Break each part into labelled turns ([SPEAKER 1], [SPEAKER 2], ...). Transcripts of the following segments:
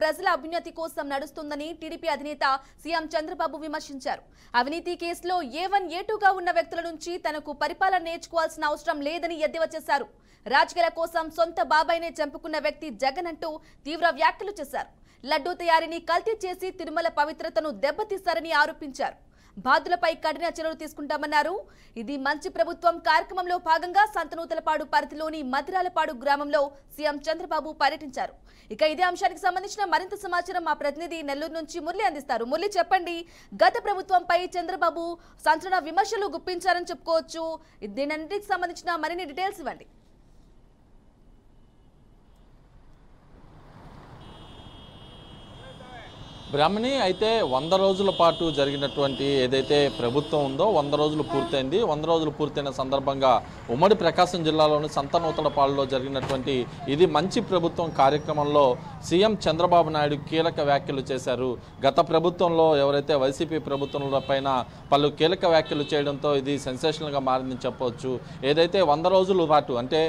[SPEAKER 1] ప్రజల అభ్యున్నతి కోసం నడుస్తుందని టీడీపీ అధినేత సీఎం చంద్రబాబు విమర్శించారు. అవినీతి కేసులో A1, A2గా ఉన్న వ్యక్తుల నుంచి తనకు పరిపాలన నేర్చుకోవాల్సిన అవసరం లేదని ఎద్దేవా చేశారు. రాజకీయాల కోసం సొంత బాబాయినే చంపుకున్న వ్యక్తి జగన్ అంటూ తీవ్ర వ్యాఖ్యలు చేశారు. లడ్డూ తయారీని కల్తీ చేసి తిరుమల పవిత్రతను దెబ్బతీశారని ఆరోపించారు. బాధ్యులపై కఠిన చర్యలు తీసుకుంటామన్నారు. ఇది మంచి ప్రభుత్వం కార్యక్రమంలో భాగంగా సంతనూతలపాడు పరిధిలోని మధిరాలపాడు గ్రామంలో సీఎం చంద్రబాబు పర్యటించారు. ఇక ఇదే అంశానికి సంబంధించిన మరింత సమాచారం మా ప్రతినిధి నెల్లూరు నుంచి మురళి అందిస్తారు. మురళి, చెప్పండి, గత ప్రభుత్వంపై చంద్రబాబు సంచలన విమర్శలు గుప్పించారని చెప్పుకోవచ్చు. దీనికి సంబంధించిన మరిన్ని డీటెయిల్స్ ఇవ్వండి.
[SPEAKER 2] బ్రాహ్మణి, అయితే 100 రోజుల పాటు జరిగినటువంటి ఏదైతే ప్రభుత్వం ఉందో 100 రోజులు పూర్తయింది. 100 రోజులు పూర్తయిన సందర్భంగా ఉమ్మడి ప్రకాశం జిల్లాలోని సంతనూతలపాడులో జరిగినటువంటి ఇది మంచి ప్రభుత్వం కార్యక్రమంలో సీఎం చంద్రబాబు నాయుడు కీలక వ్యాఖ్యలు చేశారు. గత ప్రభుత్వంలో ఎవరైతే వైసీపీ ప్రభుత్వంలో పైన పలు కీలక వ్యాఖ్యలు చేయడంతో ఇది సెన్సేషనల్గా మారిందని చెప్పవచ్చు. ఏదైతే 100 రోజుల పాటు అంటే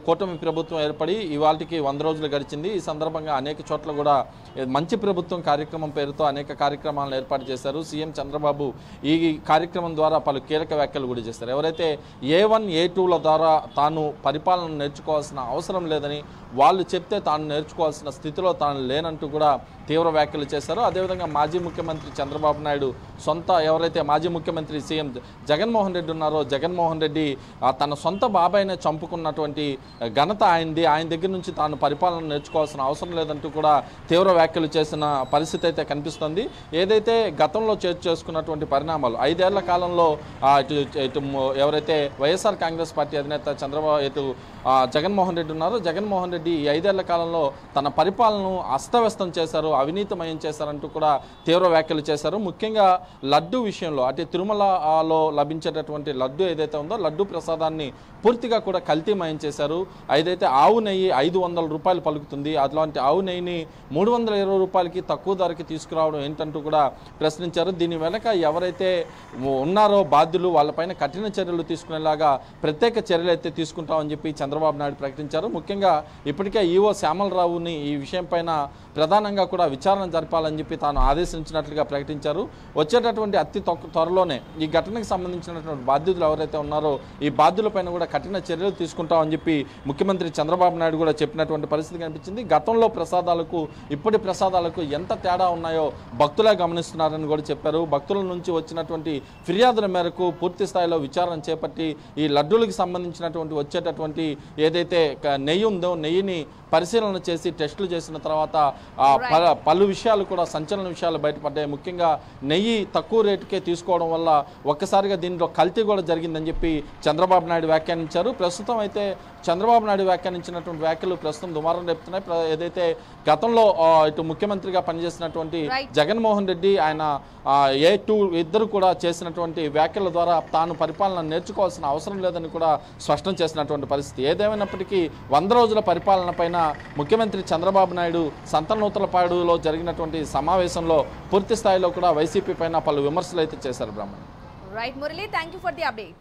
[SPEAKER 2] కూటమి ప్రభుత్వం ఏర్పడి ఇవాళకి 100 రోజులు గడిచింది. ఈ సందర్భంగా అనేక చోట్ల కూడా మంచి ప్రభుత్వం కార్యక్రమం పేరుతో అనేక కార్యక్రమాలను ఏర్పాటు చేశారు. సీఎం చంద్రబాబు ఈ కార్యక్రమం ద్వారా పలు కీలక వ్యాఖ్యలు కూడా చేశారు. ఎవరైతే A1, A2ల ద్వారా తాను పరిపాలన నేర్చుకోవాల్సిన అవసరం లేదని వాళ్ళు చెప్తే తాను నేర్చుకోవాల్సిన స్థితిలో తాను లేనంటూ కూడా తీవ్ర వ్యాఖ్యలు చేశారు. అదేవిధంగా మాజీ ముఖ్యమంత్రి చంద్రబాబు నాయుడు ఎవరైతే మాజీ ముఖ్యమంత్రి సీఎం జగన్మోహన్ రెడ్డి ఉన్నారో జగన్మోహన్ రెడ్డి తన సొంత బాబాయినే చంపుకున్నటువంటి ఘనత ఆయనది. ఆయన దగ్గర నుంచి తాను పరిపాలన నేర్చుకోవాల్సిన అవసరం లేదంటూ కూడా తీవ్ర వ్యాఖ్యలు చేసిన పరిస్థితి అయితే కనిపిస్తుంది. ఏదైతే గతంలో చేసుకున్నటువంటి పరిణామాలు 5 ఏళ్ల కాలంలో ఎవరైతే వైఎస్ఆర్ కాంగ్రెస్ పార్టీ అధినేత జగన్మోహన్ రెడ్డి ఉన్నారో జగన్మోహన్ రెడ్డి ఈ 5 ఏళ్ల కాలంలో తన పరిపాలనను అస్తవ్యస్తం చేశారు, అవినీతిమయం చేశారంటూ కూడా తీవ్ర వ్యాఖ్యలు చేశారు. ముఖ్యంగా లడ్డు విషయంలో అంటే తిరుమలలో లభించేటటువంటి లడ్డు ఏదైతే ఉందో లడ్డు ప్రసాదాన్ని పూర్తిగా కూడా కల్తీమయం చేశారు. ఏదైతే ఆవు నెయ్యి 500 రూపాయలు పలుకుతుంది, అట్లాంటి ఆవు నెయ్యిని 320 రూపాయలకి తక్కువ ధరకి తీసుకురావడం ఏంటంటూ కూడా ప్రశ్నించారు. దీని వెనక ఎవరైతే ఉన్నారో బాధ్యులు వాళ్ళపైన కఠిన చర్యలు తీసుకునేలాగా ప్రత్యేక చర్యలు అయితే తీసుకుంటామని చెప్పి చంద్రబాబు నాయుడు ప్రకటించారు. ముఖ్యంగా ఇప్పటికే ఈవో శ్యామలరావుని ఈ విషయం పైన ప్రధానంగా కూడా విచారణ జరపాలని చెప్పి తాను ఆదేశించినట్లుగా ప్రకటించారు. వచ్చేటటువంటి అతి త్వరలోనే ఈ ఘటనకు సంబంధించినటువంటి బాధ్యులు ఎవరైతే ఉన్నారో ఈ బాధ్యులపైన కూడా కఠిన చర్యలు తీసుకుంటామని చెప్పి ముఖ్యమంత్రి చంద్రబాబు నాయుడు కూడా చెప్పినటువంటి పరిస్థితి కనిపించింది. గతంలో ప్రసాదాలకు ఇప్పటి ప్రసాదాలకు ఎంత తేడా ఉన్నాయో భక్తులే గమనిస్తున్నారని కూడా చెప్పారు. భక్తుల నుంచి వచ్చినటువంటి ఫిర్యాదుల మేరకు పూర్తి స్థాయిలో విచారణ చేపట్టి ఈ లడ్డూలకు సంబంధించినటువంటి వచ్చేటటువంటి ఏదైతే నెయ్యి ఉందో నెయ్యిని పరిశీలన చేసి టెస్టులు చేసిన తర్వాత పలు విషయాలు కూడా సంచలన విషయాలు బయటపడ్డాయి. ముఖ్యంగా నెయ్యి తక్కువ రేటుకే తీసుకోవడం వల్ల ఒక్కసారిగా దీంట్లో కల్తీ కూడా జరిగిందని చెప్పి చంద్రబాబు నాయుడు వ్యాఖ్యానించారు. ప్రస్తుతం అయితే చంద్రబాబు నాయుడు వ్యాఖ్యానించినటువంటి వ్యాఖ్యలు ప్రస్తుతం దుమారం రేపుతున్నాయి. ఏదైతే గతంలో ఇటు ముఖ్యమంత్రిగా పనిచేసినటువంటి జగన్మోహన్ రెడ్డి ఆయన A2 ఇద్దరు కూడా చేసినటువంటి వ్యాఖ్యల ద్వారా తాను పరిపాలన నేర్చుకోవాల్సిన అవసరం లేదని కూడా స్పష్టం చేసినటువంటి పరిస్థితి. ఏదేమైనప్పటికీ 100 రోజుల పరిపాలన పైన ముఖ్యమంత్రి చంద్రబాబు నాయుడు సంతనూతలపాడులో జరిగినటువంటి సమావేశంలో పూర్తి స్థాయిలో కూడా వైసీపీ పైన పలు విమర్శలు అయితే చేశారు. Brahman.
[SPEAKER 1] Right Murali, thank you for the update.